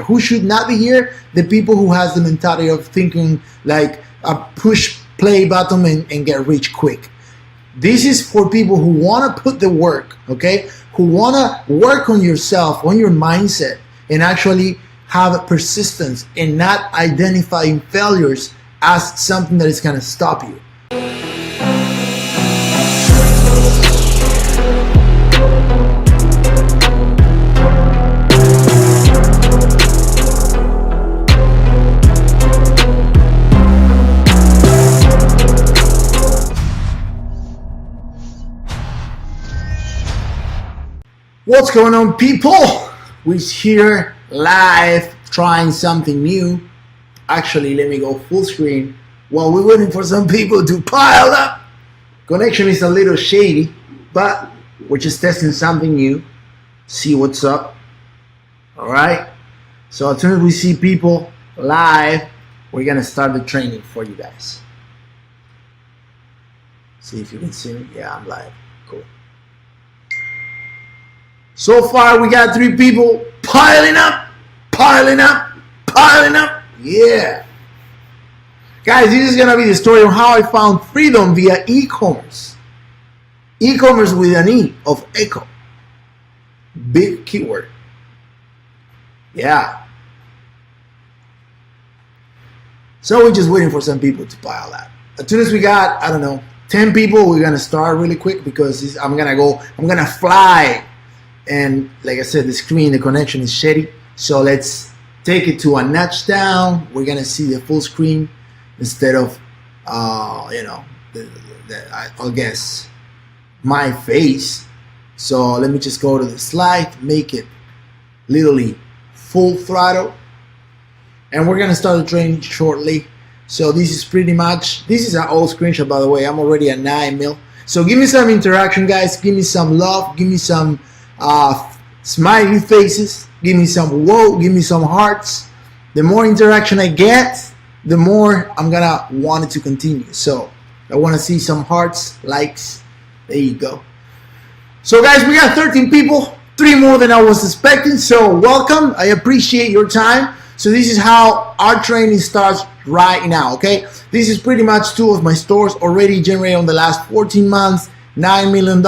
Who should not be here? The people who has the mentality of thinking like a push play button and get rich quick. This is for people who want to put the work, okay? Who want to work on yourself, on your mindset, and actually have persistence and not identifying failures as something that is going to stop you. What's going on, people? We're here live trying something new. Actually, let me go full screen while we're waiting for some people to pile up. Connection is a little shady, but we're just testing something new. See what's up. All right. So as soon as we see people live, we're gonna start the training for you guys. See if you can see me. Yeah, I'm live. Cool. So far, we got 3 people piling up. Yeah. Guys, this is going to be the story of how I found freedom via e-commerce. E-commerce with an E of Ecom. Big keyword. Yeah. So we're just waiting for some people to pile up. As soon as we got, 10 people, we're going to start really quick because I'm going to fly. And like I said, the connection is shitty. So let's take it to a notch down. We're gonna see the full screen instead of, I guess, my face. So let me just go to the slide, make it literally full throttle. And we're gonna start the training shortly. So this is this is an old screenshot, by the way. I'm already at 9 mil. So give me some interaction, guys. Give me some love. Give me some smiley faces, give me some whoa, give me some hearts. The more interaction I get, the more I'm gonna want it to continue. So I want to see some hearts, likes. There you go. So guys, we got 13 people, 3 more than I was expecting. So welcome. I appreciate your time. So this is how our training starts right now. Okay, this is pretty much 2 of my stores already generated on the last 14 months, $9 million.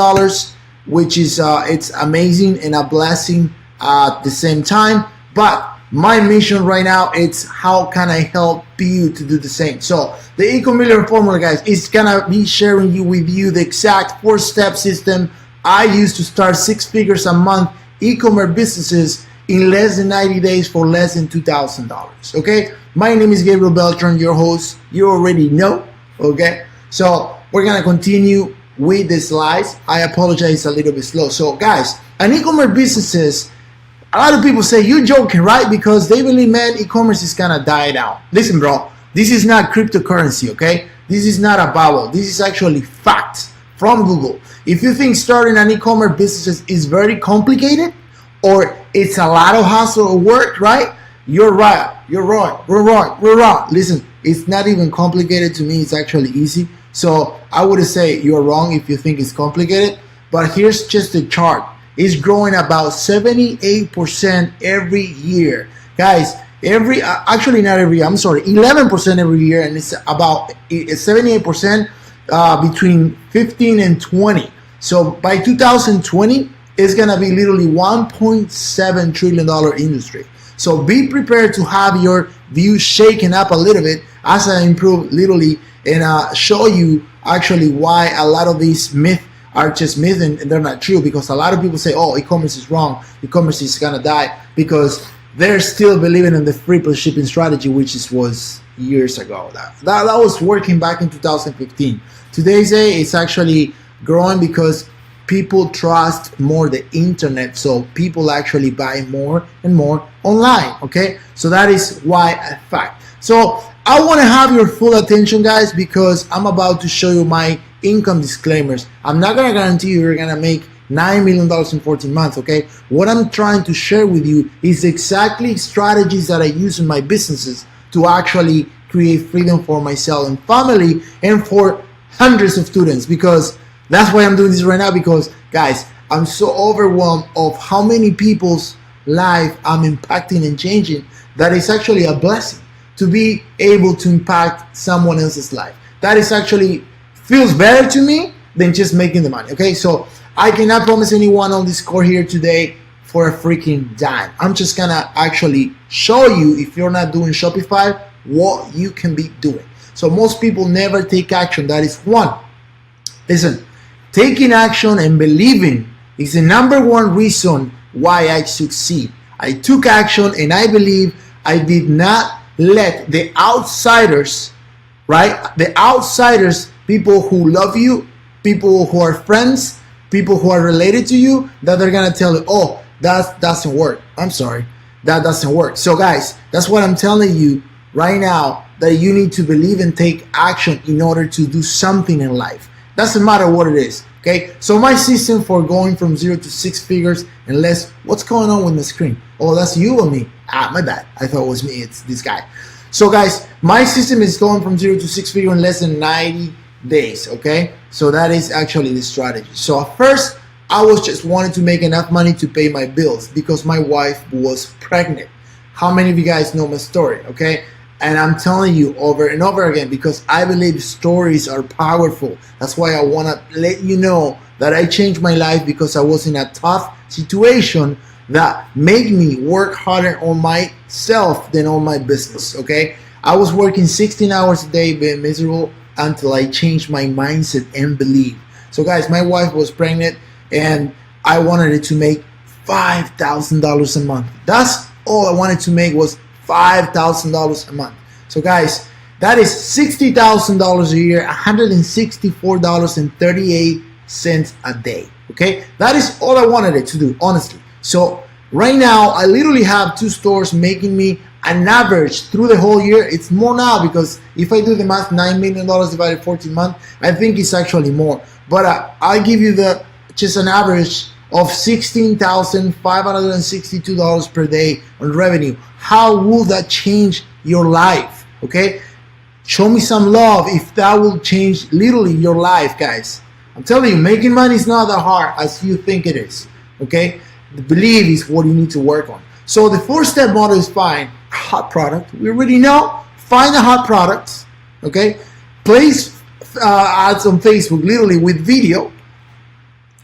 Which is it's amazing and a blessing at the same time. But my mission right now, it's how can I help you to do the same. So the Ecom Millionaire formula, guys, is gonna be sharing with you the exact 4-step system I use to start 6 figures a month e-commerce businesses in less than 90 days for less than $2,000. Okay, my name is Gabriel Beltran, your host. You already know. Okay, so we're gonna continue with the slides. I apologize, a little bit slow. So guys, an e-commerce businesses, a lot of people say you're joking, right? Because they believe, man, e-commerce is gonna die down. Listen, bro, this is not cryptocurrency, okay? This is not a bubble. This is actually fact from Google. If you think starting an e-commerce business is very complicated or it's a lot of hustle or work, right? You're right. You're wrong. We're wrong. Listen, it's not even complicated to me. It's actually easy. So I would say you're wrong if you think it's complicated, but here's just the chart. It's growing about 78% every year. Guys, actually not every year, I'm sorry, 11% every year, and it's about 78% between 15 and 20. So by 2020, it's gonna be literally $1.7 trillion industry. So be prepared to have your views shaken up a little bit as I improve literally and show you actually why a lot of these myths are just myths and they're not true, because a lot of people say, oh, e-commerce is wrong, e-commerce is gonna die, because they're still believing in the free plus shipping strategy, which was years ago. That was working back in 2015. Today's day, it's actually growing because people trust more the internet, so people actually buy more and more online. Okay, so that is why a fact. So I want to have your full attention, guys, because I'm about to show you my income disclaimers. I'm not going to guarantee you're going to make $9 million in 14 months, okay? What I'm trying to share with you is exactly strategies that I use in my businesses to actually create freedom for myself and family and for hundreds of students, because that's why I'm doing this right now, because, guys, I'm so overwhelmed of how many people's life I'm impacting and changing, that is actually a blessing to be able to impact someone else's life. That is actually feels better to me than just making the money. Okay, so I cannot promise anyone on this call here today for a freaking dime. I'm just gonna actually show you, if you're not doing Shopify, what you can be doing. So most people never take action. That is one. Listen, taking action and believing is the number one reason why I succeed. I took action and I believe I did not let the outsiders, right? The outsiders, people who love you, people who are friends, people who are related to you, that they're gonna tell you, oh, that doesn't work. I'm sorry, that doesn't work. So guys, that's what I'm telling you right now, that you need to believe and take action in order to do something in life. Doesn't matter what it is. Okay, so my system for going from 0 to 6 figures in less, what's going on with the screen? Oh, that's you or me? My bad. I thought it was me. It's this guy. So guys, my system is going from 0 to 6 figures in less than 90 days. Okay, so that is actually the strategy. So at first, I was just wanting to make enough money to pay my bills because my wife was pregnant. How many of you guys know my story? Okay. And I'm telling you over and over again, because I believe stories are powerful. That's why I want to let you know that I changed my life because I was in a tough situation that made me work harder on myself than on my business, okay? I was working 16 hours a day, being miserable, until I changed my mindset and belief. So guys, my wife was pregnant and I wanted it to make $5,000 a month. That's all I wanted to make, was $5,000 a month. So guys, that is $60,000 a year, $164.38 a day. Okay, that is all I wanted it to do, honestly. So right now, I literally have 2 stores making me an average through the whole year. It's more now, because if I do the math, $9 million divided 14 months, I think it's actually more. But I'll give you just an average of $16,562 per day on revenue. How will that change your life? Okay, show me some love if that will change literally your life, guys. I'm telling you, making money is not that hard as you think it is. Okay, the belief is what you need to work on. So the 4-step model is find a hot product. We already know. Find a hot product. Okay, place ads on Facebook, literally with video.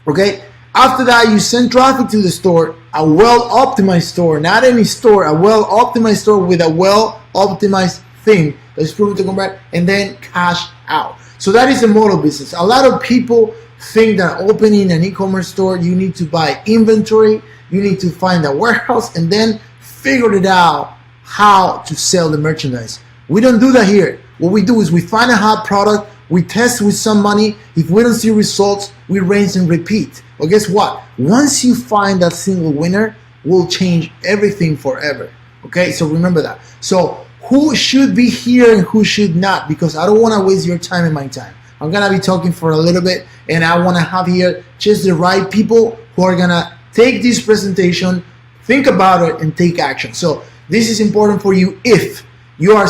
Okay. After that, you send traffic to the store, a well-optimized store, not any store, a well-optimized store with a well-optimized thing that is proven to convert, and then cash out. So that is the model business. A lot of people think that opening an e-commerce store, you need to buy inventory, you need to find a warehouse, and then figure it out how to sell the merchandise. We don't do that here. What we do is we find a hot product, we test with some money. If we don't see results, we rinse and repeat. Well, guess what? Once you find that single winner, will change everything forever. Okay, so remember that. So who should be here and who should not? Because I don't want to waste your time and my time. I'm gonna be talking for a little bit, and I want to have here just the right people who are gonna take this presentation, think about it, and take action. So this is important for you if you have a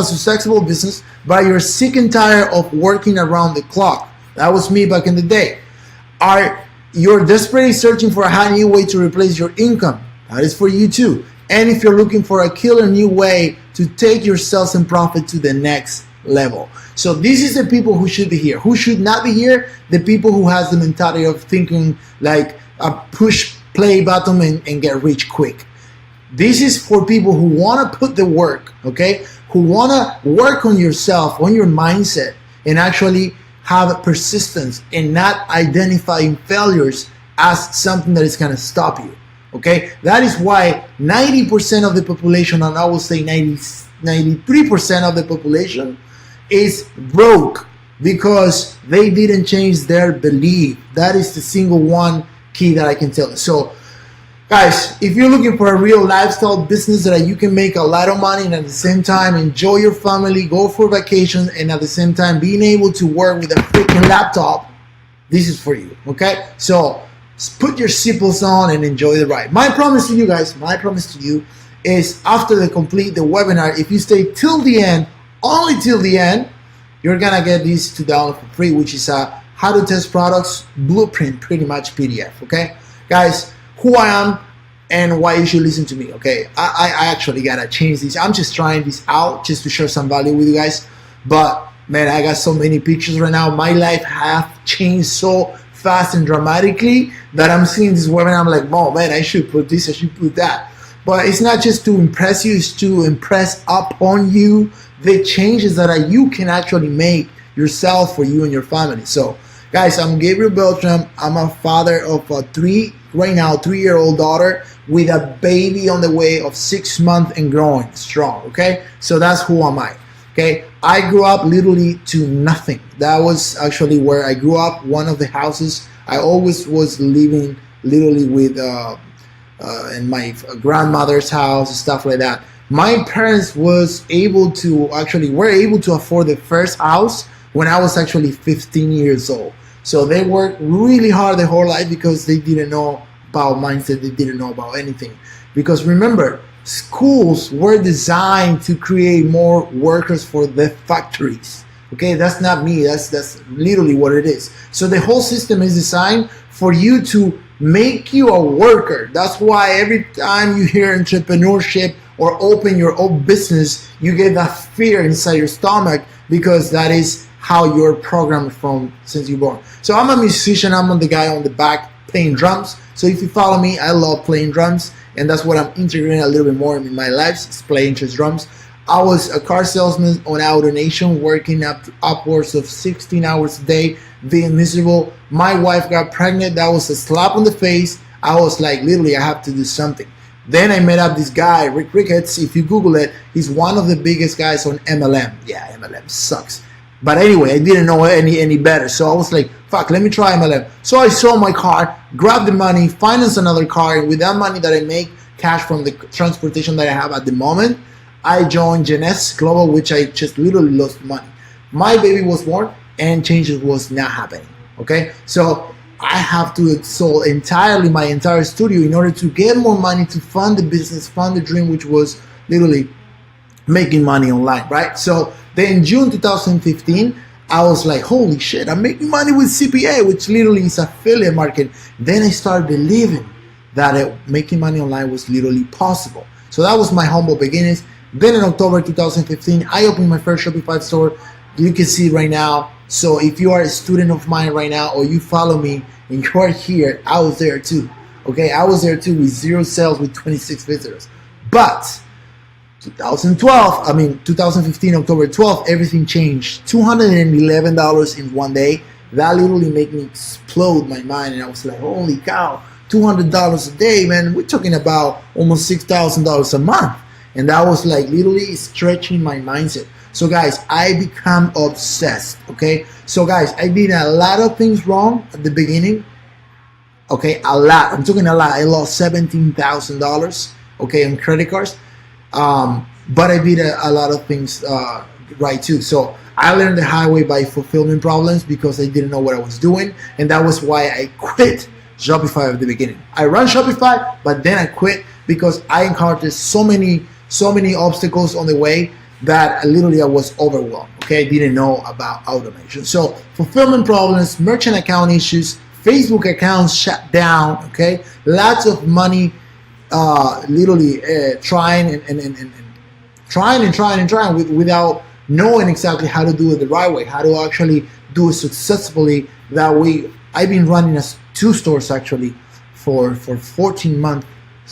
successful business, but you're sick and tired of working around the clock. That was me back in the day. You're desperately searching for a new way to replace your income. That is for you too. And if you're looking for a killer new way to take your sales and profit to the next level. So this is the people who should be here. Who should not be here? The people who has the mentality of thinking like a push play button and get rich quick. This is for people who want to put the work, okay? Who want to work on yourself, on your mindset, and actually have persistence and not identifying failures as something that is going to stop you, okay? That is why 90% of the population, and I will say 93% of the population is broke because they didn't change their belief. That is the single one key that I can tell you. So guys, if you're looking for a real lifestyle business that you can make a lot of money and at the same time enjoy your family, go for vacations, and at the same time being able to work with a freaking laptop, this is for you, okay? So put your seatbelts on and enjoy the ride. My promise to you guys, my promise to you is after the webinar, if you stay till the end, only till the end, you're gonna get these to download for free, which is a how to test products blueprint, pretty much PDF, okay? Guys, who I am, and why you should listen to me. Okay, I actually gotta change this. I'm just trying this out just to share some value with you guys. But man, I got so many pictures right now. My life have changed so fast and dramatically that I'm seeing this webinar. I'm like, oh man, I should put this, I should put that. But it's not just to impress you, it's to impress upon you the changes that you can actually make yourself, for you and your family. So guys, I'm Gabriel Beltram. I'm a father of a 3-year-old daughter with a baby on the way of 6 months and growing strong. Okay, so that's who am I. Okay, I grew up literally to nothing. That was actually where I grew up. One of the houses I always was living literally with in my grandmother's house and stuff like that. My parents were able to afford the first house when I was actually 15 years old. So they worked really hard their whole life because they didn't know about mindset. They didn't know about anything. Because remember, schools were designed to create more workers for the factories. Okay, that's not me. That's literally what it is. So the whole system is designed for you to make you a worker. That's why every time you hear entrepreneurship or open your own business, you get that fear inside your stomach, because that is how you're programmed from since you're born. So I'm a musician. I'm the guy on the back playing drums. So if you follow me, I love playing drums, and that's what I'm integrating a little bit more in my life, is playing just drums. I was a car salesman on AutoNation, working upwards of 16 hours a day, being miserable. My wife got pregnant. That was a slap on the face. I was like, literally, I have to do something. Then I met up this guy, Rick Ricketts. If you Google it, he's one of the biggest guys on MLM. Yeah, MLM sucks. But anyway, I didn't know any better. So I was like, fuck, let me try MLM. So I sold my car, grabbed the money, financed another car, and with that money that I make cash from the transportation that I have at the moment, I joined Genes Global, which I just literally lost money. My baby was born and changes was not happening. Okay, so I have to sell entirely my entire studio in order to get more money to fund the business, fund the dream, which was literally making money online, right? So then in June 2015, I was like, holy shit, I'm making money with CPA, which literally is affiliate marketing. Then I started believing that making money online was literally possible. So that was my humble beginnings. Then in October 2015, I opened my first Shopify store. You can see right now. So if you are a student of mine right now, or you follow me and you are here, I was there too. Okay, I was there too with 0 sales with 26 visitors. But 2015, October 12th, everything changed. $211 in one day. That literally made me explode my mind. And I was like, holy cow, $200 a day, man. We're talking about almost $6,000 a month. And that was like literally stretching my mindset. So guys, I become obsessed. Okay, so guys, I did a lot of things wrong at the beginning. Okay, a lot. I'm talking a lot. I lost $17,000. Okay, on credit cards. But I did a lot of things right too. So I learned the hard way by fulfillment problems, because I didn't know what I was doing, and that was why I quit Shopify at the beginning. I ran Shopify, but then I quit because I encountered so many obstacles on the way that literally I was overwhelmed. Okay, I didn't know about automation. So fulfillment problems, merchant account issues, Facebook accounts shut down. Okay, lots of money, literally trying without knowing exactly how to do it the right way, how to actually do it successfully. That way, I've been running 2 stores actually for 14 months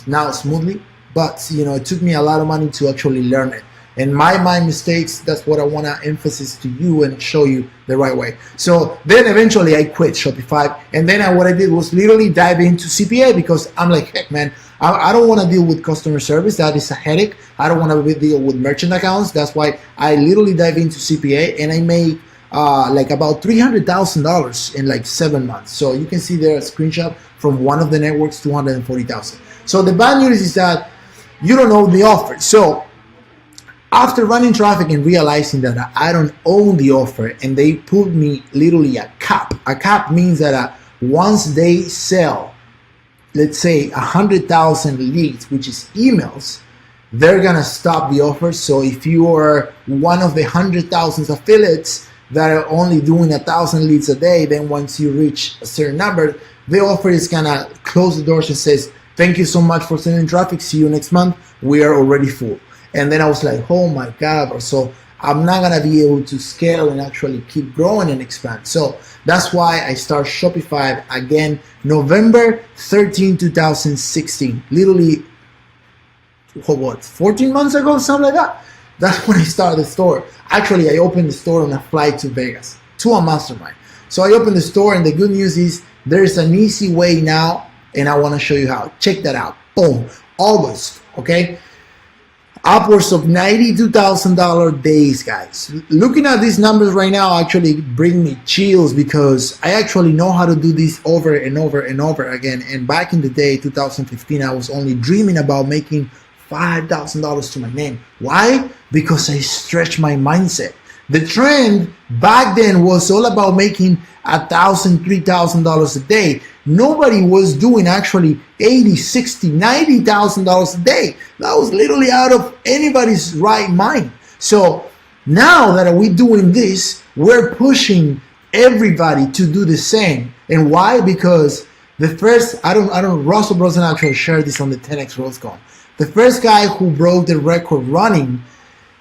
now smoothly. But it took me a lot of money to actually learn it. And my mistakes, that's what I want to emphasize to you and show you the right way. So then eventually I quit Shopify. And then what I did was literally dive into CPA, because I'm like, heck man, I don't want to deal with customer service. That is a headache. I don't want to deal with merchant accounts. That's why I literally dive into CPA, and I made like about $300,000 in like 7 months. So you can see there a screenshot from one of the networks, 240,000. So the bad news is that you don't own the offer. So after running traffic and realizing that I don't own the offer, and they put me literally a cap. A cap means that once they sell, let's say 100,000 leads, which is emails, they're gonna stop the offer. So if you are one of the 100,000 affiliates that are only doing 1,000 leads a day, then once you reach a certain number, the offer is gonna close the doors and says, Thank you so much for sending traffic. See you next month. We are already full. And then I was like, oh my God, bro. So I'm not gonna be able to scale and actually keep growing and expand. So that's why I start Shopify again, November 13, 2016. Literally, what, 14 months ago, something like that. That's when I started the store. Actually, I opened the store on a flight to Vegas, to a mastermind. So I opened the store, and the good news is there's an easy way now, and I wanna show you how. Check that out. Boom. August, okay? Upwards of $92,000 days, guys. Looking at these numbers right now actually bring me chills, because I actually know how to do this over and over and over again. And back in the day, 2015, I was only dreaming about making $5,000 to my name. Why? Because I stretched my mindset. The trend back then was all about making $1,000, $3,000 a day. Nobody was doing actually $80,000, $60,000, $90,000 a day. That was literally out of anybody's right mind. So now that we're doing this, we're pushing everybody to do the same. And why? Because the first, Russell Brunson actually shared this on the 10X Rosecon. The first guy who broke the record running,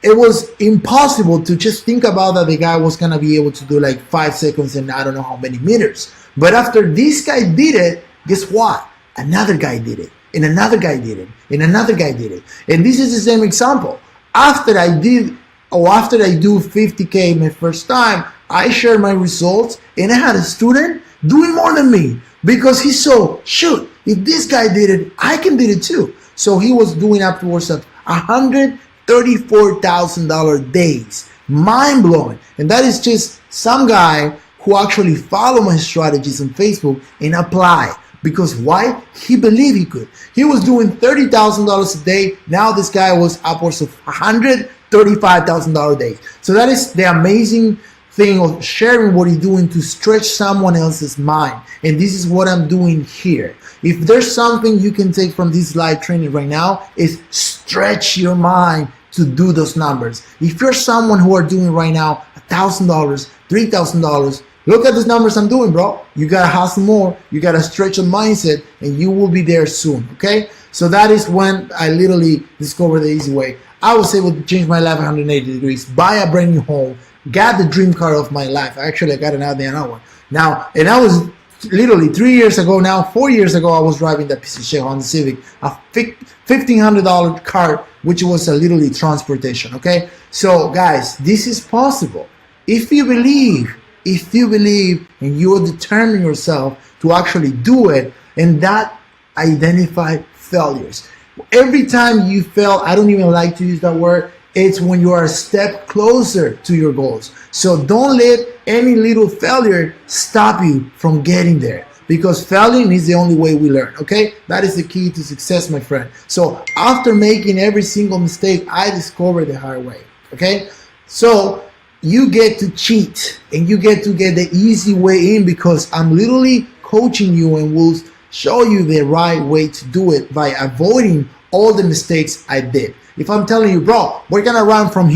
it was impossible to just think about that the guy was gonna be able to do like 5 seconds and I don't know how many meters. But after this guy did it, guess what? Another guy did it, and another guy did it, and another guy did it. And this is the same example. After I do 50K my first time, I shared my results, and I had a student doing more than me, because he saw, shoot, if this guy did it, I can do it too. So he was doing upwards of $134,000 days. Mind blowing. And that is just some guy who actually followed my strategies on Facebook and apply. Because why? He believed he could. He was doing $30,000 a day. Now this guy was upwards of $135,000 a day. So that is the amazing thing of sharing what you're doing to stretch someone else's mind. And this is what I'm doing here. If there's something you can take from this live training right now, is stretch your mind to do those numbers. If you're someone who are doing right now $1,000, $3,000, look at these numbers I'm doing, bro. You gotta hustle more, you gotta stretch your mindset, and you will be there soon, okay? So that is when I literally discovered the easy way. I was able to change my life 180 degrees, buy a brand new home, got the dream car of my life. Actually, I got another one. Now, and I was literally 3 years ago now, 4 years ago, I was driving that piece of shit Honda Civic, a $1,500 car, which was a literally transportation, okay? So guys, this is possible. If you believe and you determine yourself to actually do it, and that identify failures. Every time you fail, I don't even like to use that word, it's when you are a step closer to your goals. So don't let any little failure stop you from getting there, because failing is the only way we learn, okay? That is the key to success, my friend. So after making every single mistake, I discovered the hard way, okay? So you get to cheat and you get to get the easy way in, because I'm literally coaching you and will show you the right way to do it by avoiding all the mistakes I did. If I'm telling you, bro, we're gonna run from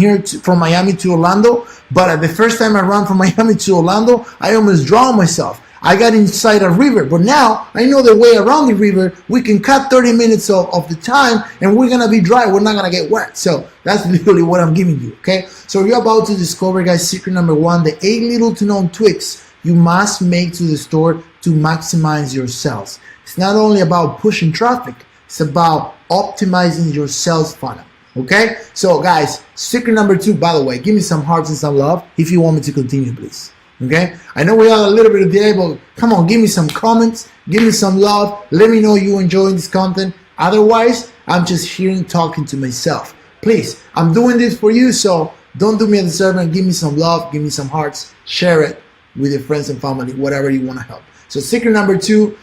Miami to Orlando, but the first time I ran from Miami to Orlando, I almost drowned myself. I got inside a river, but now I know the way around the river. We can cut 30 minutes of the time, and we're gonna be dry. We're not gonna get wet. So that's literally what I'm giving you, okay? So you're about to discover, guys, secret number one, the 8 little to known tweaks you must make to the store to maximize your sales. It's not only about pushing traffic, it's about optimizing your sales funnel. Okay, so guys, secret number 2, by the way, give me some hearts and some love if you want me to continue, please. Okay, I know we are a little bit there, but come on, give me some comments, give me some love, let me know you enjoying this content. Otherwise, I'm just here talking to myself. Please, I'm doing this for you, so don't do me a disservice and give me some love, give me some hearts, share it with your friends and family, whatever you want to help. So secret number 2,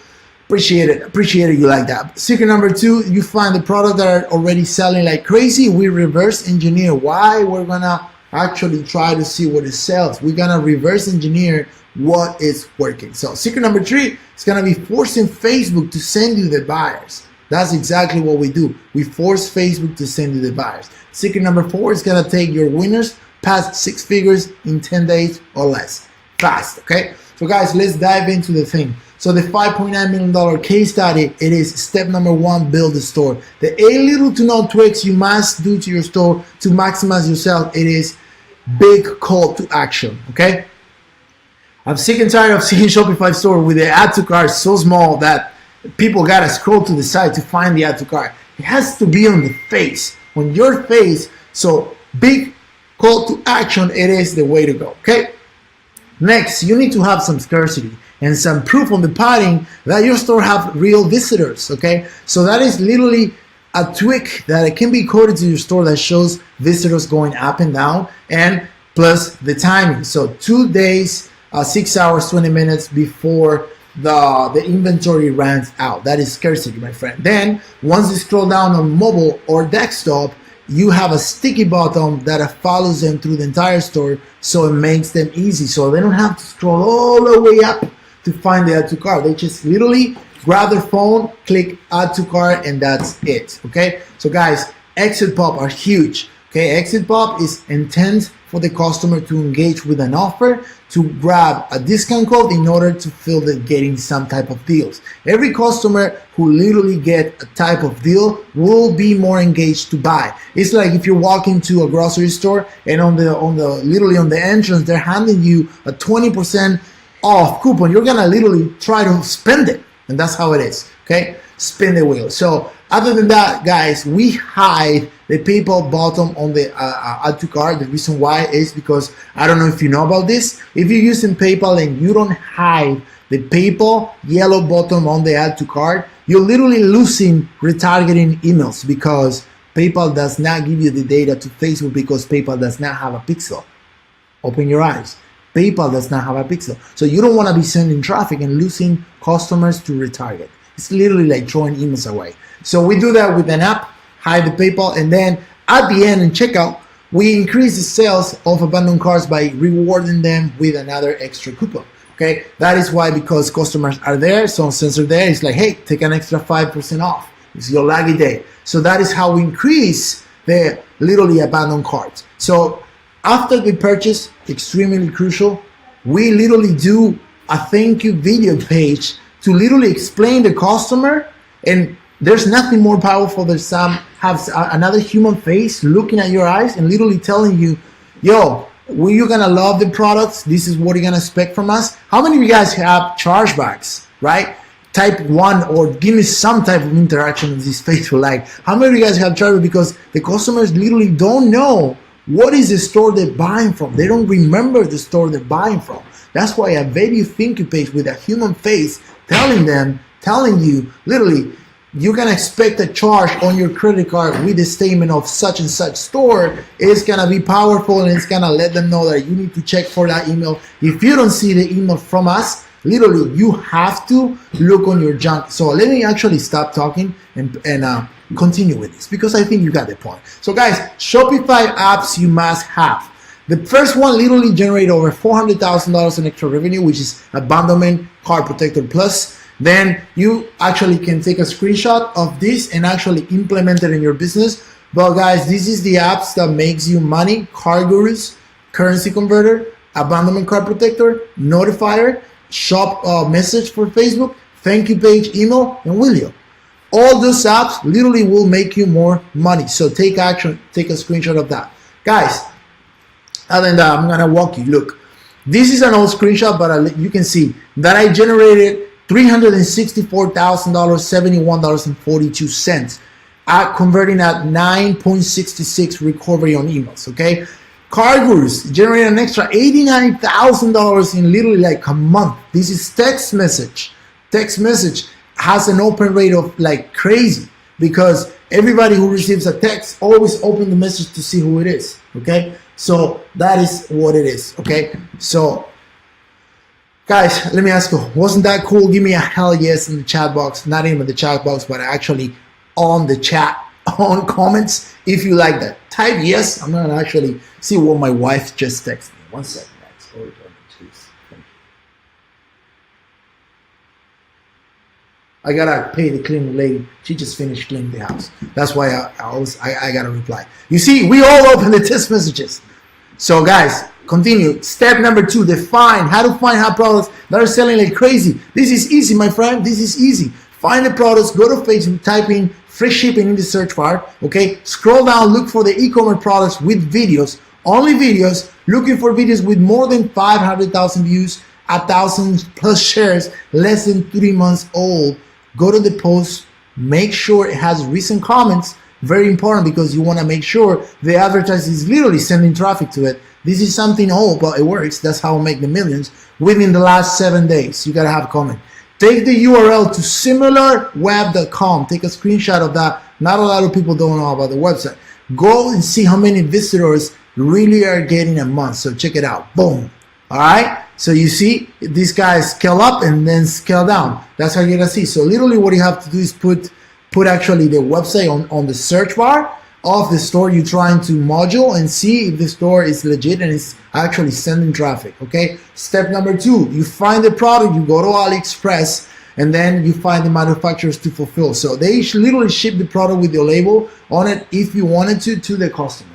appreciate it you like that. Secret number 2, you find the product that are already selling like crazy. We reverse engineer. Why? We're gonna actually try to see what it sells. We're gonna reverse engineer what is working. So secret number 3 is gonna be forcing Facebook to send you the buyers. That's exactly what we do. We force Facebook to send you the buyers. Secret number 4 is gonna take your winners past 6 figures in 10 days or less. Fast, okay? So guys, let's dive into the thing. So the $5.9 million case study, it is step number 1, build the store. The 8 little to no tweaks you must do to your store to maximize yourself, it is big call to action, okay? I'm sick and tired of seeing Shopify store with the add to cart so small that people gotta scroll to the side to find the add to cart. It has to be on the face, on your face. So big call to action, it is the way to go, okay? Next, you need to have some scarcity and some proof on the padding that your store have real visitors, okay? So that is literally a tweak that it can be coded to your store that shows visitors going up and down, and plus the timing. So 2 days, 6 hours, 20 minutes before the inventory runs out. That is scarcity, my friend. Then once you scroll down on mobile or desktop, you have a sticky button that follows them through the entire store, so it makes them easy. So they don't have to scroll all the way up to find the add to cart. They just literally grab their phone, click add to cart, and that's it, okay? So guys, exit pop are huge, okay? Exit pop is intent for the customer to engage with an offer to grab a discount code in order to feel that getting some type of deals. Every customer who literally get a type of deal will be more engaged to buy. It's like if you're walking to a grocery store and on the literally on the entrance they're handing you a 20% off coupon, you're gonna literally try to spend it, and that's how it is, okay? Spin the wheel. So other than that, guys, we hide the PayPal button on the add to cart. The reason why is because, I don't know if you know about this, if you're using PayPal and you don't hide the PayPal yellow button on the add to cart, you're literally losing retargeting emails because PayPal does not give you the data to Facebook because PayPal does not have a pixel. Open your eyes. PayPal does not have a pixel. So you don't want to be sending traffic and losing customers to retarget. It's literally like throwing emails away. So we do that with an app, hide the PayPal, and then at the end in checkout, we increase the sales of abandoned carts by rewarding them with another extra coupon. Okay, that is why, because customers are there, so since they're there, it's like, hey, take an extra 5% off. It's your lucky day. So that is how we increase the literally abandoned carts. So after the purchase, extremely crucial, we literally do a thank you video page to literally explain the customer, and there's nothing more powerful than have another human face looking at your eyes and literally telling you, yo, you're gonna love the products. This is what you're gonna expect from us. How many of you guys have chargebacks, right? Type 1 or give me some type of interaction on this Facebook. Like, how many of you guys have chargeback because the customers literally don't know what is the store they're buying from. They don't remember the store they're buying from. That's why a video thank you page with a human face telling you literally, you're gonna expect a charge on your credit card with a statement of such and such store. It's gonna be powerful, and it's gonna let them know that you need to check for that email. If you don't see the email from us, literally you have to look on your junk. So let me actually stop talking and continue with this, because I think you got the point. So guys, Shopify apps you must have. The first one literally generated over $400,000 in extra revenue, which is Abandonment Card Protector Plus. Then you actually can take a screenshot of this and actually implement it in your business. But guys, this is the apps that makes you money: Card Gurus, Currency Converter, Abandonment Card Protector, Notifier, Shop Message for Facebook, Thank You Page, Email, and Willio. All those apps literally will make you more money. So take action, take a screenshot of that. Guys, other than that, I'm gonna walk you. Look, this is an old screenshot, but you can see that I generated $364,000, $71.42, converting at 9.66 recovery on emails, okay? Card Gurus generate an extra $89,000 in literally like a month. This is text message. Text message has an open rate of like crazy, because everybody who receives a text always open the message to see who it is, okay? So that is what it is, okay? So guys, let me ask you, wasn't that cool? Give me a hell yes in the chat box. Not even the chat box, but actually on the chat, on comments, if you like that. Type yes. I'm gonna actually see what my wife just texted me. 1 second, guys. Hold on, please. Thank you. I gotta pay the cleaning lady. She just finished cleaning the house. That's why I gotta reply. You see, we all open the text messages. So guys, Continue. Step number 2, define how to find hot products that are selling like crazy. This is easy, my friend. This is easy. Find the products, go to Facebook, type in free shipping in the search bar, okay? Scroll down, look for the e-commerce products with videos, only videos, looking for videos with more than 500,000 views, 1,000 plus shares, less than 3 months old. Go to the post, make sure it has recent comments, very important because you want to make sure the advertiser is literally sending traffic to it. This is something old, but it works. That's how I make the millions within the last 7 days. You got to have a comment. Take the URL to similarweb.com. Take a screenshot of that. Not a lot of people don't know about the website. Go and see how many visitors really are getting a month. So check it out. Boom. All right. So you see, these guys scale up and then scale down. That's how you're gonna see. So literally, what you have to do is put actually the website on the search bar of the store you're trying to module and see if the store is legit and it's actually sending traffic. Okay. Step number 2, you find the product, you go to AliExpress, and then you find the manufacturers to fulfill. So they literally ship the product with your label on it if you wanted to the customer.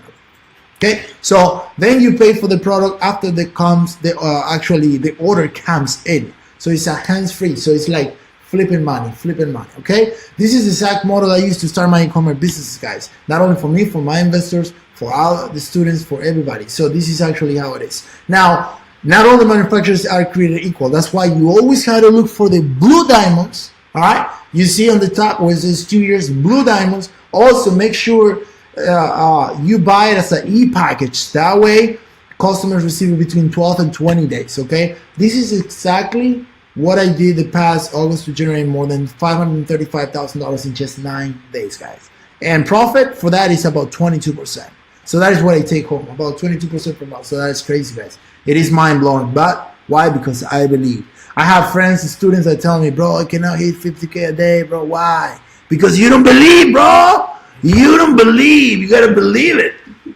Okay, so then you pay for the product after actually the order comes in. So it's a hands-free. So it's like flipping money. Okay, this is the exact model I used to start my e-commerce businesses, guys. Not only for me, for my investors, for all the students, for everybody. So this is actually how it is. Now, not all the manufacturers are created equal. That's why you always have to look for the blue diamonds. All right, you see on the top where it says 2 years blue diamonds. Also, make sure you buy it as an e-package. That way, customers receive it between 12 and 20 days. Okay, this is exactly what I did the past August to generate more than $535,000 in just 9 days, guys. And profit for that is about 22%. So that is what I take home, about 22% per month. So that is crazy, guys. It is mind blowing. But why? Because I believe. I have friends and students that tell me, bro, I cannot hit 50K a day, bro. Why? Because you don't believe, bro. You don't believe. You gotta believe it,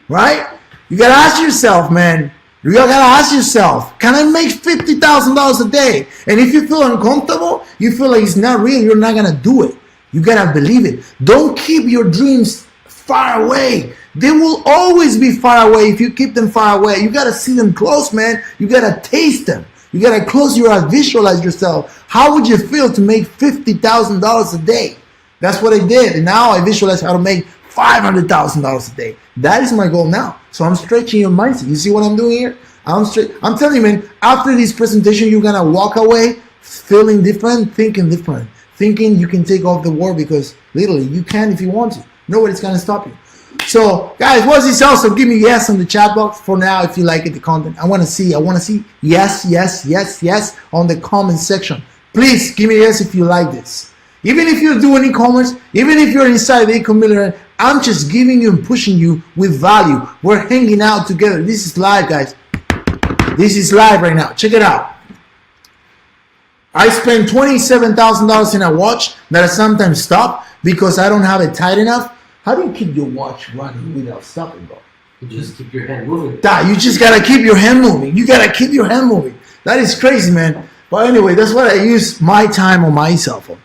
right? You gotta ask yourself, man. You gotta ask yourself, can I make $50,000 a day? And if you feel uncomfortable, you feel like it's not real, you're not gonna do it. You gotta believe it. Don't keep your dreams far away. They will always be far away if you keep them far away. You gotta see them close, man. You gotta taste them. You gotta close your eyes, visualize yourself. How would you feel to make $50,000 a day? That's what I did, and now I visualize how to make $500,000 a day. That is my goal now. So I'm stretching your mindset. You see what I'm doing here? I'm telling you, man, after this presentation, you're gonna walk away feeling different, thinking you can take off the world, because literally you can if you want to. Nobody's gonna stop you. So guys, was this awesome? Give me yes on the chat box for now if you like it, the content. I want to see yes on the comment section. Please give me yes if you like this. Even if you're doing e-commerce, even if you're inside the Ecom Millionaire, I'm just giving you and pushing you with value. We're hanging out together. This is live, guys. This is live right now. Check it out. I spend $27,000 in a watch that I sometimes stop because I don't have it tight enough. How do you keep your watch running without stopping, bro? You just keep your hand moving. You just gotta keep your hand moving. You gotta keep your hand moving. That is crazy, man. But anyway, that's what I use my time on my cell phone.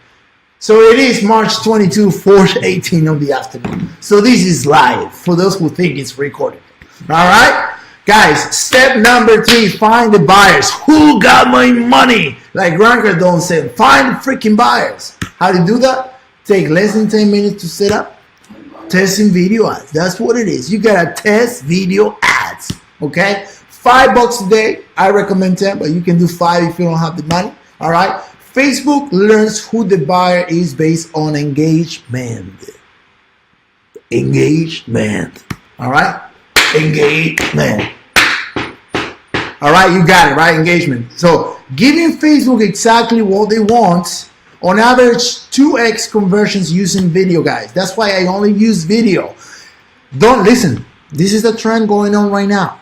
So it is March 22, 4:18 of the afternoon. So this is live for those who think it's recorded. All right? Guys, step number 3, find the buyers. Who got my money? Like Grant Cardone said, find the freaking buyers. How do you do that? Take less than 10 minutes to set up. Testing video ads. That's what it is. You gotta test video ads. Okay? $5 a day. I recommend 10, but you can do 5 if you don't have the money. All right? Facebook learns who the buyer is based on engagement. Engagement. All right? Engagement. All right? You got it, right? Engagement. So giving Facebook exactly what they want, on average, 2x conversions using video, guys. That's why I only use video. Don't listen. This is the trend going on right now.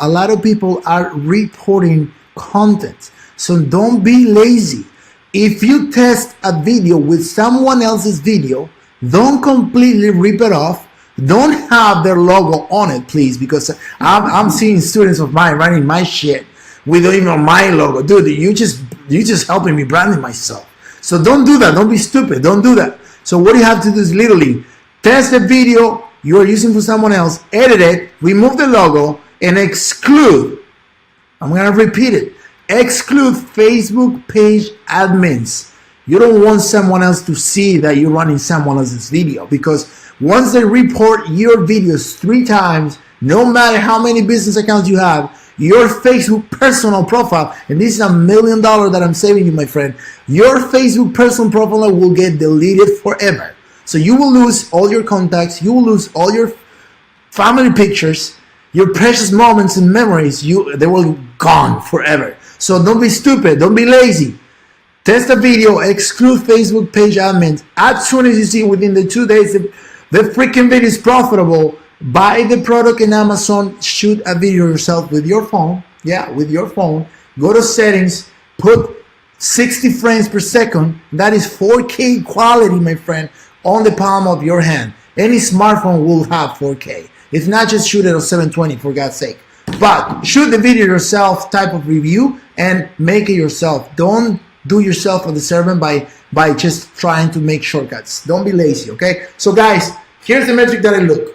A lot of people are reporting content. So don't be lazy. If you test a video with someone else's video, don't completely rip it off. Don't have their logo on it, please, because I'm seeing students of mine running my shit with even my logo. Dude, you just helping me branding myself. So don't do that. Don't be stupid. Don't do that. So what you have to do is literally test the video you are using for someone else, edit it, remove the logo, and exclude, I'm going to repeat it, exclude Facebook page admins. You don't want someone else to see that you're running someone else's video, because once they report your videos 3 times, no matter how many business accounts you have, your Facebook personal profile, and this is $1 million that I'm saving you, my friend, your Facebook personal profile will get deleted forever. So you will lose all your contacts, you will lose all your family pictures, your precious moments and memories, they will be gone forever. So don't be stupid, don't be lazy. Test the video, exclude Facebook page admins. As soon as you see within the 2 days the freaking video is profitable, buy the product in Amazon, shoot a video yourself with your phone. Yeah, with your phone. Go to settings, put 60 frames per second. That is 4K quality, my friend, on the palm of your hand. Any smartphone will have 4K. It's not just shoot it on 720, for God's sake. But shoot the video yourself, type of review, and make it yourself. Don't do yourself a disservice by just trying to make shortcuts. Don't be lazy, okay? So guys, here's the metric that I look.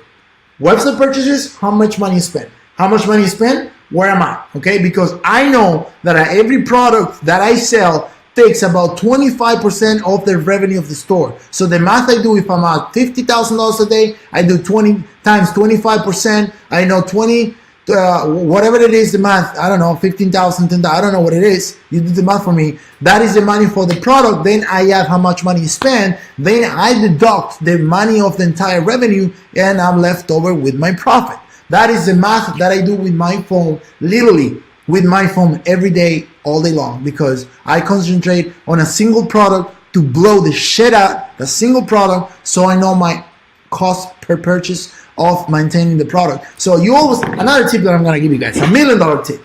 Website purchases, how much money you spend. How much money you spend, where am I? Okay, because I know that every product that I sell takes about 25% of the revenue of the store. So the math I do, if I'm at $50,000 a day, I do 20 times 25%. I know 20, whatever it is, the math, I don't know, 15,000, 10,000, I don't know what it is. You do the math for me. That is the money for the product. Then I add how much money you spend. Then I deduct the money of the entire revenue, and I'm left over with my profit. That is the math that I do with my phone, literally with my phone every day, all day long, because I concentrate on a single product to blow the shit out, the single product, so I know my cost per purchase of maintaining the product. So you always, another tip that I'm going to give you guys, $1 million tip.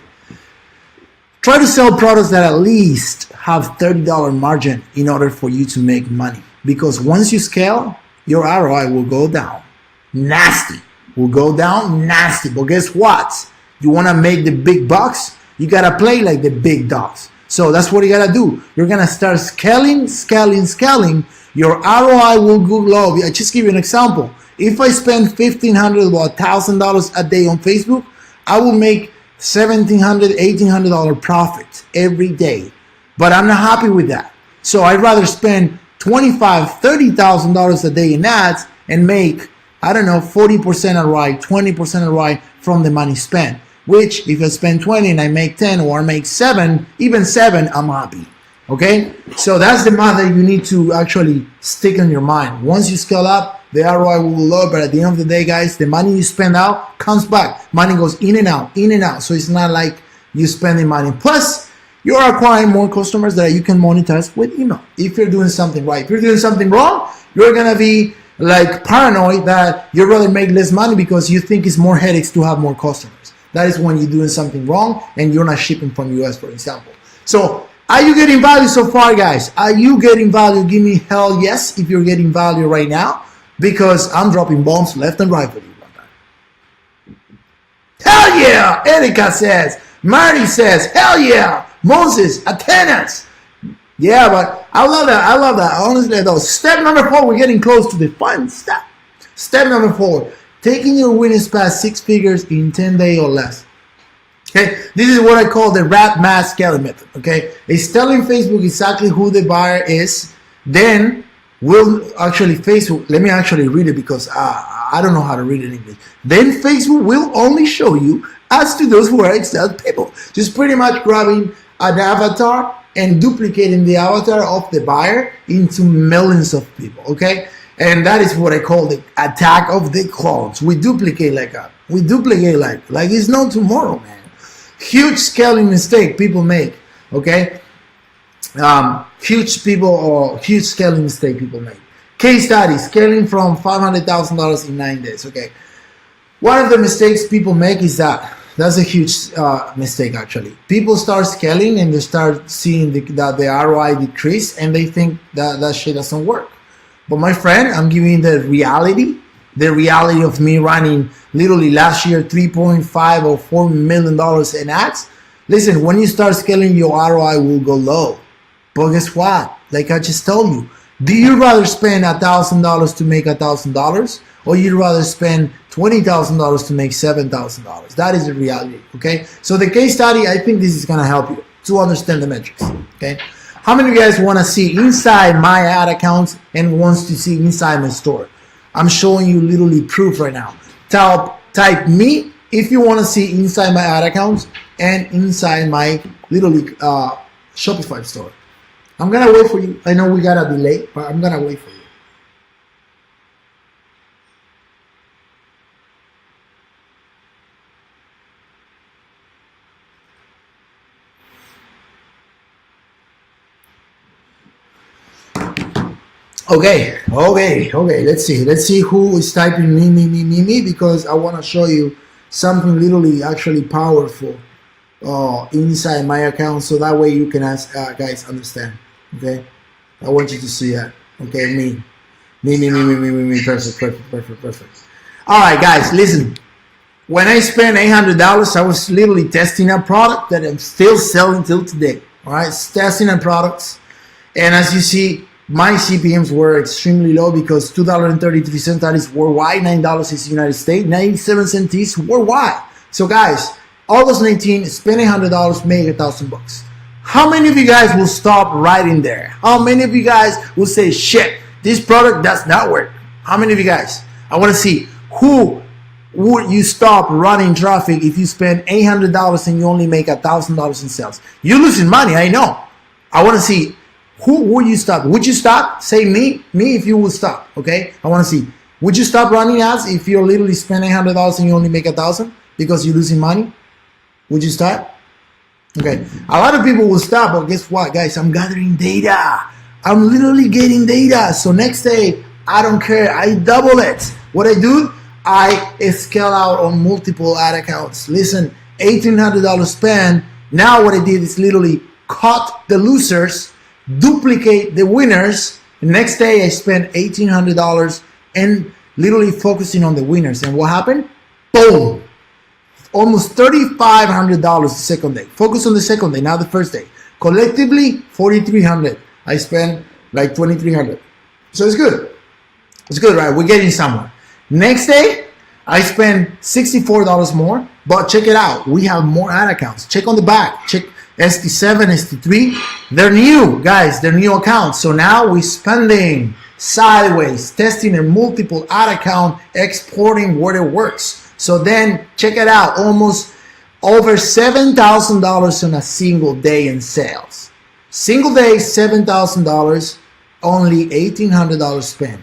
Try to sell products that at least have $30 margin in order for you to make money. Because once you scale, your ROI will go down. Nasty. Will go down nasty. But guess what? You want to make the big bucks? You got to play like the big dogs. So that's what you got to do. You're going to start scaling. Your ROI will go low. I just give you an example. If I spend $1,500 or $1,000 a day on Facebook, I will make $1,700, $1,800 profit every day. But I'm not happy with that. So I'd rather spend $25,000, $30,000 a day in ads and make, I don't know, 40% ROI, 20% ROI from the money spent. Which, if I spend 20 and I make 10 or I make 7, even 7, I'm happy. Okay? So that's the math that you need to actually stick in your mind. Once you scale up, the ROI will be low, but at the end of the day, guys, the money you spend out comes back. Money goes in and out, in and out. So it's not like you spending money. Plus, you're acquiring more customers that you can monetize with email. If you're doing something right. If you're doing something wrong, you're going to be like paranoid that you'd rather make less money because you think it's more headaches to have more customers. That is when you're doing something wrong and you're not shipping from US, for example. So, are you getting value so far, guys? Are you getting value? Give me hell yes if you're getting value right now, because I'm dropping bombs left and right for you. Hell yeah! Erika says. Marty says, hell yeah! Moses, Atenas. Yeah, but I love that. I love that. Honestly, though. Step number 4, we're getting close to the fun step. Step number 4, taking your winnings past 6 figures in 10 days or less. Okay, this is what I call the rat mass scaling method. Okay, it's telling Facebook exactly who the buyer is. Then we'll actually Facebook. Let me actually read it because I don't know how to read it in English. Then Facebook will only show you as to those who are exact people. Just pretty much grabbing an avatar and duplicating the avatar of the buyer into millions of people. Okay, and that is what I call the attack of the clones. We duplicate like that. We duplicate like it's no tomorrow, man. Huge scaling mistake people make, okay? Huge scaling mistake people make. Case study, scaling from $500,000 in 9 days, okay? One of the mistakes people make is that's a huge mistake actually. People start scaling and they start seeing that the ROI decrease and they think that shit doesn't work. But my friend, I'm giving you the reality of me running literally last year $3.5 or $4 million in ads. Listen, when you start scaling, your ROI will go low. But guess what? Like I just told you, Do you rather spend $1,000 to make $1,000, or you'd rather spend $20,000 to make $7,000? That is the reality, okay? So the case study, I think this is gonna help you to understand the metrics, okay? How many of you guys wanna see inside my ad accounts and wants to see inside my store? I'm showing you literally proof right now. Type me if you wanna see inside my ad accounts and inside my literally Shopify store. I'm gonna wait for you. I know we got a delay, but I'm gonna wait for you. Okay. Let's see who is typing me, because I want to show you something literally actually powerful inside my account, so that way you can ask guys understand. Okay, I want you to see that. Okay, me. Perfect. All right, guys, listen. When I spent $800, I was literally testing a product that I'm still selling till today. All right, testing on products, and as you see, my CPMs were extremely low because $2.33, that is worldwide, $9 is United States, 97 cents is worldwide. So guys, August 19, spend $800, make $1,000. How many of you guys will stop right in there? How many of you guys will say, shit, this product does not work? How many of you guys? I want to see who would you stop running traffic if you spend $800 and you only make $1,000 in sales? You're losing money, I know. I want to see who would you stop. Would you stop? Say me if you would stop. Okay, I want to see. Would you stop running ads if you're literally spending $800 and you only make $1,000 because you're losing money? Would you stop? Okay, a lot of people will stop, but guess what, guys? I'm gathering data. I'm literally getting data. So next day, I don't care. I double it. What I do, I scale out on multiple ad accounts. Listen, $1,800 spend. Now what I did is literally cut the losers, duplicate the winners. The next day, I spent $1,800 and literally focusing on the winners. And what happened? Boom. Almost $3,500 the second day. Focus on the second day, not the first day. Collectively, $4,300. I spent like $2,300. So it's good. It's good, right? We're getting somewhere. Next day, I spend $64 more. But check it out. We have more ad accounts. Check on the back. Check ST7, ST3. They're new, guys. They're new accounts. So now we're spending sideways, testing a multiple ad account, exporting where it works. So then check it out, almost over $7,000 in a single day in sales. Single day, $7,000, only $1,800 spent.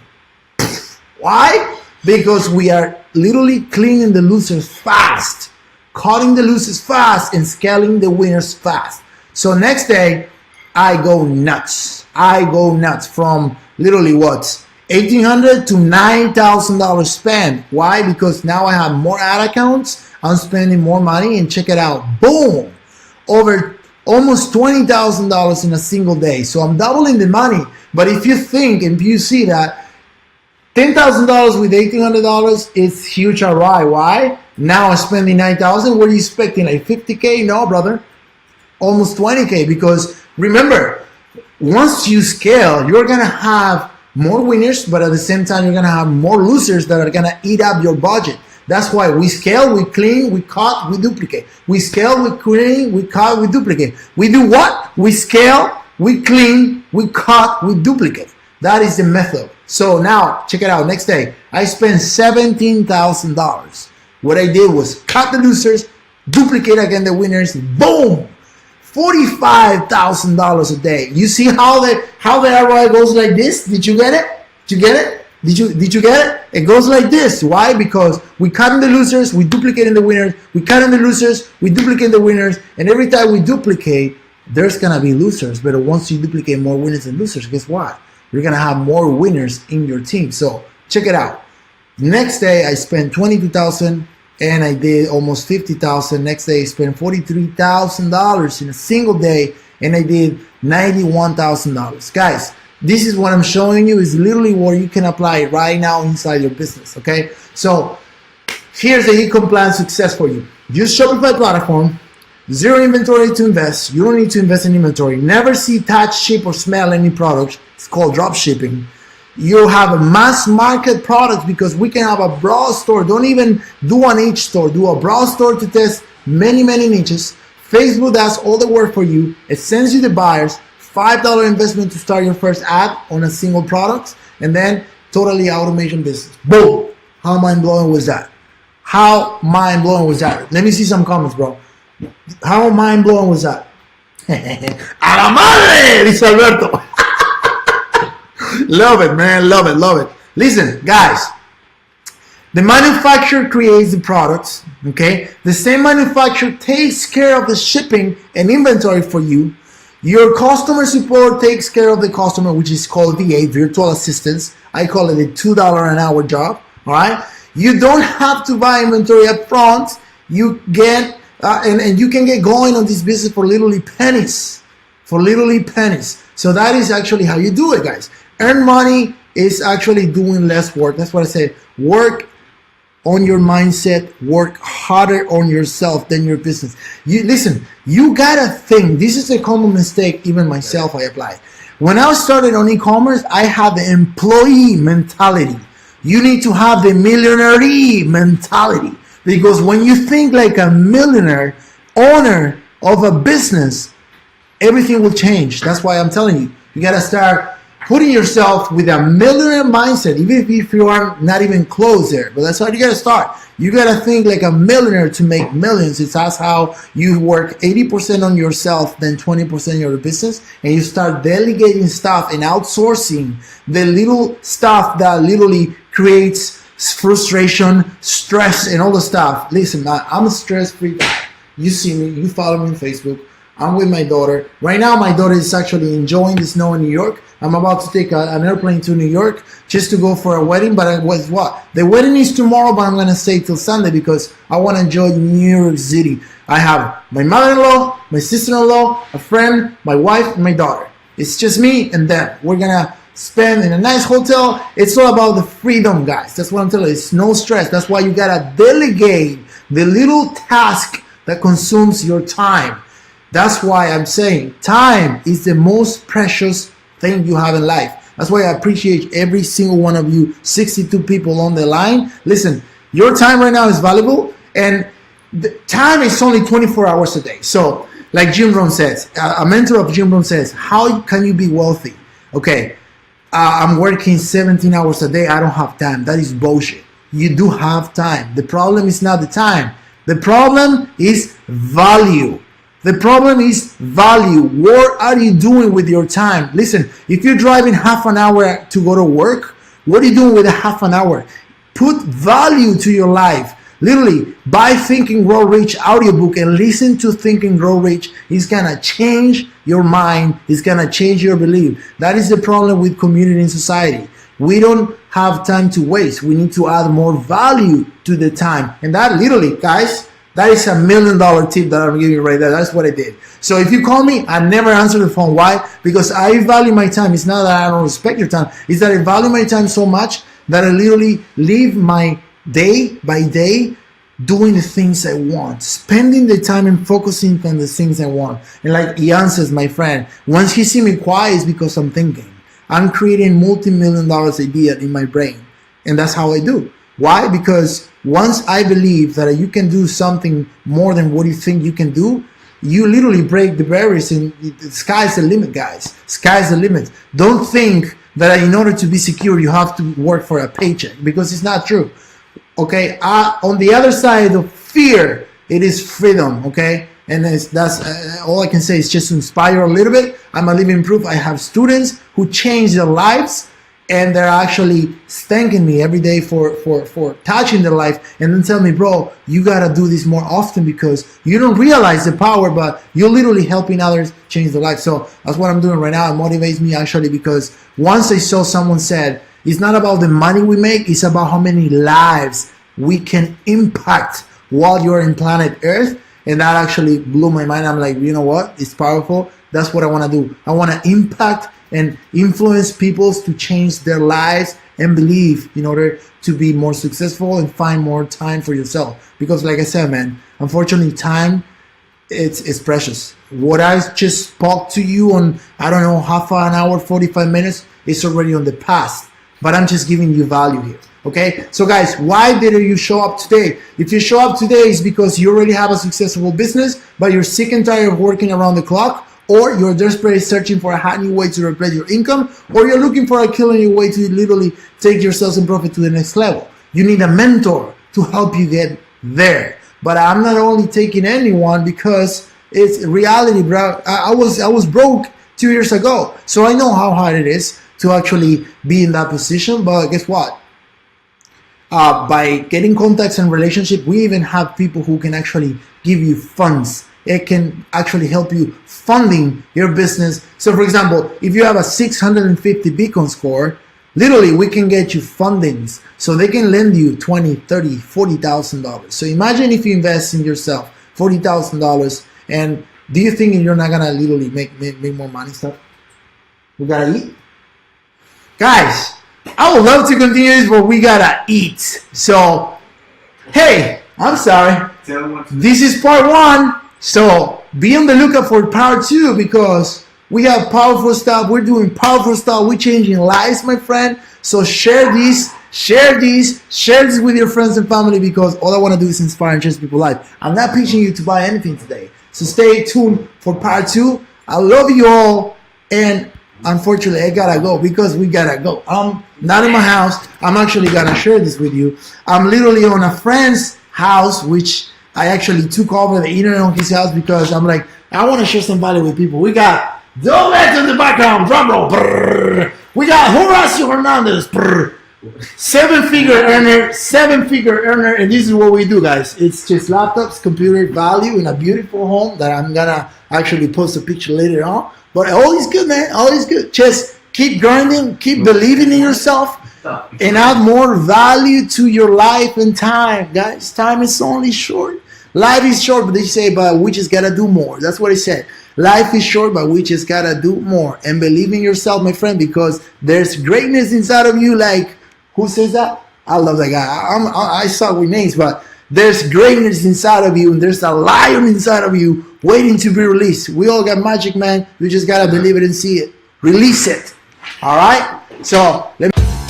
Why? Because we are literally cleaning the losers fast, cutting the losers fast, and scaling the winners fast. So next day, I go nuts. I go nuts from literally what? $1,800 to $9,000 spent. Why? Because now I have more ad accounts. I'm spending more money, and check it out. Boom! Over almost $20,000 in a single day. So I'm doubling the money. But if you think and you see that $10,000 with $1,800 is huge ROI. Why? Now I'm spending $9,000. What are you expecting? Like $50K? No, brother. Almost $20K. Because remember, once you scale, you're gonna have more winners, but at the same time, you're gonna have more losers that are gonna eat up your budget. That's why we scale, we clean, we cut, we duplicate. We scale, we clean, we cut, we duplicate. We do what? We scale, we clean, we cut, we duplicate. That is the method. So now, check it out. Next day, I spent $17,000. What I did was cut the losers, duplicate again the winners. Boom! $45,000 a day. You see how the ROI goes like this? Did you get it? Did you get it? Did you get it? It goes like this. Why? Because we cut in the losers, we duplicate in the winners. We cut in the losers, we duplicate the winners. And every time we duplicate, there's gonna be losers. But once you duplicate more winners and losers, guess what? You're gonna have more winners in your team. So check it out. Next day, I spent $22,000. And I did almost $50,000. Next day, I spent $43,000 in a single day, and I did $91,000. Guys, this is what I'm showing you is literally where you can apply it right now inside your business. Okay, so here's the Ecom plan success for you. Use Shopify platform, Zero inventory to invest. You don't need to invest in inventory. Never see, touch, ship, or smell any product. It's called drop shipping. You have a mass market product because we can have a broad store. Don't even do an niche store. Do a broad store to test many niches. Facebook does all the work for you. It sends you the buyers. $5 investment to start your first ad on a single product, and then totally automation business. Boom! How mind-blowing was that? How mind-blowing was that? Let me see some comments, bro. How mind-blowing was that? A la madre, dice Alberto. Love it, man. Love it. Listen, guys. The manufacturer creates the products, okay? The same manufacturer takes care of the shipping and inventory for you. Your customer support takes care of the customer, which is called VA, virtual assistants. I call it a $2 an hour job, all right? You don't have to buy inventory up front. You get, and you can get going on this business for literally pennies. So that is actually how you do it, guys. Earn money is actually doing less work. That's what I said. Work on your mindset, work harder on yourself than your business. You gotta think. This is a common mistake, even myself, I apply. When I started on e-commerce, I had the employee mentality. You need to have the millionaire mentality, because when you think like a millionaire, owner of a business, everything will change. That's why I'm telling you, you gotta start putting yourself with a millionaire mindset, even if you are not even close there. But that's how you gotta start. You gotta think like a millionaire to make millions. That's how you work 80% on yourself, then 20% on your business, and you start delegating stuff and outsourcing the little stuff that literally creates frustration, stress, and all the stuff. Listen, I'm a stress-free guy. You see me, you follow me on Facebook. I'm with my daughter. Right now, my daughter is actually enjoying the snow in New York. I'm about to take an airplane to New York just to go for a wedding. But the wedding is tomorrow, but I'm going to stay till Sunday because I want to enjoy New York City. I have my mother-in-law, my sister-in-law, a friend, my wife, and my daughter. It's just me and them. We're going to spend in a nice hotel. It's all about the freedom, guys. That's what I'm telling you. It's no stress. That's why you got to delegate the little task that consumes your time. That's why I'm saying time is the most precious thing you have in life. That's why I appreciate every single one of you, 62 people on the line. Listen, your time right now is valuable, and the time is only 24 hours a day. So, like Jim Rohn says, a mentor of Jim Rohn says, how can you be wealthy? Okay, I'm working 17 hours a day. I don't have time. That is bullshit. You do have time. The problem is not the time. The problem is value. The problem is value. What are you doing with your time? Listen, if you're driving half an hour to go to work, what are you doing with a half an hour? Put value to your life. Literally, buy Think and Grow Rich audiobook and listen to Think and Grow Rich. It's gonna change your mind. It's gonna change your belief. That is the problem with community and society. We don't have time to waste. We need to add more value to the time. And that literally, guys, that is $1 million tip that I'm giving you right there. That's what I did. So if you call me, I never answer the phone. Why? Because I value my time. It's not that I don't respect your time. It's that I value my time so much that I literally live my day by day doing the things I want, spending the time and focusing on the things I want. And like Ian says, my friend, once he see me quiet, it's because I'm thinking. I'm creating multi-million dollars idea in my brain. And that's how I do. Why? Because once I believe that you can do something more than what you think you can do, you literally break the barriers, and the sky's the limit, guys. Sky's the limit. Don't think that in order to be secure, you have to work for a paycheck, because it's not true. Okay, on the other side of fear, it is freedom. Okay, and that's all I can say is just to inspire a little bit. I'm a living proof. I have students who change their lives, and they're actually thanking me every day for touching their life, and then tell me, bro, you gotta do this more often because you don't realize the power, but you're literally helping others change their life. So that's what I'm doing right now. It motivates me actually, because once I saw someone said, it's not about the money we make, it's about how many lives we can impact while you're in planet Earth. And that actually blew my mind. I'm like, you know what? It's powerful. That's what I want to do. I want to impact and influence people to change their lives and believe in order to be more successful and find more time for yourself. Because like I said, man, unfortunately, time it's precious. What I just spoke to you on, I don't know, half an hour, 45 minutes, is already on the past. But I'm just giving you value here. Okay? So guys, why did you show up today? If you show up today, it's because you already have a successful business, but you're sick and tired of working around the clock, or you're desperately searching for a hot new way to replace your income, or you're looking for a killer new way to literally take your sales and profit to the next level. You need a mentor to help you get there. But I'm not only taking anyone because it's reality, bro. I was broke 2 years ago, so I know how hard it is to actually be in that position. But guess what? By getting contacts and relationship, we even have people who can actually give you funds. It can actually help you funding your business. So for example, if you have a 650 Beacon score, literally we can get you fundings. So they can lend you $20, $30, $40,000. So imagine if you invest in yourself $40,000, and do you think you're not gonna literally make more money stuff? We gotta eat. Guys, I would love to continue this, but we gotta eat. So, hey, I'm sorry. This is part 1. So be on the lookout for part 2, because we have powerful stuff. We're doing powerful stuff. We're changing lives, my friend. So share this with your friends and family, because all I want to do is inspire and change people's life. I'm not pitching you to buy anything today. So stay tuned for part 2. I love you all, and unfortunately I gotta go because we gotta go. I'm not in my house. I'm actually gonna share this with you. I'm literally on a friend's house, which I actually took over the internet on his house because I'm like, I want to share some value with people. We got Domet in the background, drum roll. Brrr. We got Horacio Hernandez, brrr. Seven-figure earner, and this is what we do, guys. It's just laptops, computer value in a beautiful home that I'm gonna actually post a picture later on. But all is good, man. All is good. Just keep grinding, keep believing in yourself, and add more value to your life and time, guys. Time is only short. Life is short, but they say, but we just gotta do more. That's what he said. Life is short, but we just gotta do more. And believe in yourself, my friend, because there's greatness inside of you. Like, who says that? I love that guy. I suck with names, but there's greatness inside of you, and there's a lion inside of you waiting to be released. We all got magic, man. You just gotta believe it and see it. Release it. All right? So, let me...